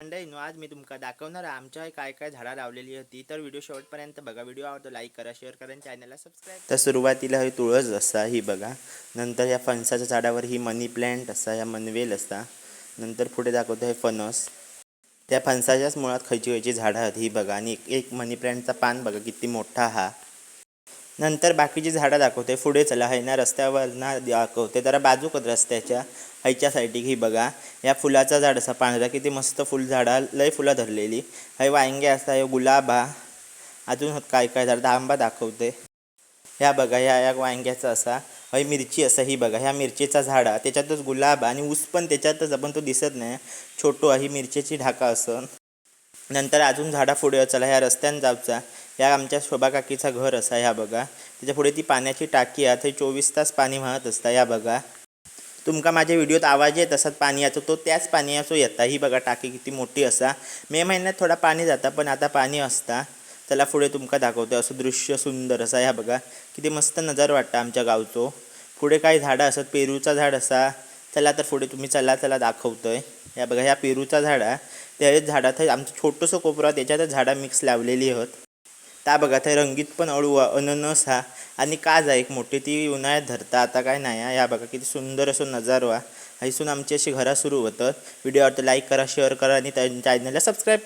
मंडळींनो, आज मी तुमका दाखवणार आहे आमच्या काय काय झाडा लावलेली होती. तर व्हिडिओ शेवटपर्यंत बघा. व्हिडिओ आवडतो लाईक करा, शेअर करा आणि चॅनलला सबस्क्राईब. तर सुरुवातीला ही तुळस असा ही बघा. नंतर या फणसाच्या झाडावर ही मनी प्लॅन्ट असा, या मनवेल असा. नंतर पुढे दाखवतो हे फणस. त्या फणसाच्याच मुळात खयची खयची झाडं आहेत ही बघा. आणि एक मनी प्लॅन्टचा पान बघा किती मोठा हा. नंतर बाकीची झाडं दाखवते. पुढे चला है ना, रस्त्यावर ना दाखवते जरा बाजूक रस्त्याच्या हायच्या साईडीक ही बघा. या फुलाचा झाड असा पांढरा, किती मस्त फुल झाडा, लय फुलं धरलेली. हय वांगे असा, हे गुलाब हा. अजून काय काय झाड आंबा दाखवते. ह्या बघा, ह्या वांग्याचा असा. हय मिरची असा ही बघा. ह्या मिरचीचा झाड हा, त्याच्यातच गुलाब आणि ऊस पण त्याच्यातच, आपण तो दिसत नाही. छोटो ही मिरचीची ढाका असन. नंतर अजून झाडा पुढे चला, ह्या रस्त्यान जाऊचा. या आमच्या शोभा काकीचा घर असा ह्या बघा. त्याच्या पुढे ती पाण्याची टाकी आहे, थंय 24 तास पाणी वाहत असता या बघा. तुमका माझ्या व्हिडिओत आवाज येत असत पाण्याचो, तो त्याच पाण्याचो येता. ही बघा टाकी किती मोठी असा. मे महिन्यात थोडा पाणी जाता, पण आता पाणी असता. चला पुढे तुमका दाखवतो. असं दृश्य सुंदर असा ह्या बघा. किती मस्त नजर वाटता आमच्या गावचो. पुढे काही झाडं असत, पेरूचा झाड असा. चला तर पुढे तुम्ही चला दाखवतोय. या बघा, ह्या पेरूचा झाड आहे. त्या झाडात आमचं छोटंसं कोपरा, त्याच्यातच झाडा मिक्स लावलेली आहेत. त्या बघा, थंय रंगीत पण अळू अननस हा. आणि काज आहे एक मोठी, ती उन्हाळ्यात धरता, आता काय नाही. या बघा किती सुंदर असं नजारो हा. हायसून आमची अशी घरा सुरू होतं. व्हिडिओ आवडतो लाईक करा, शेअर करा आणि चॅनलला सबस्क्राईब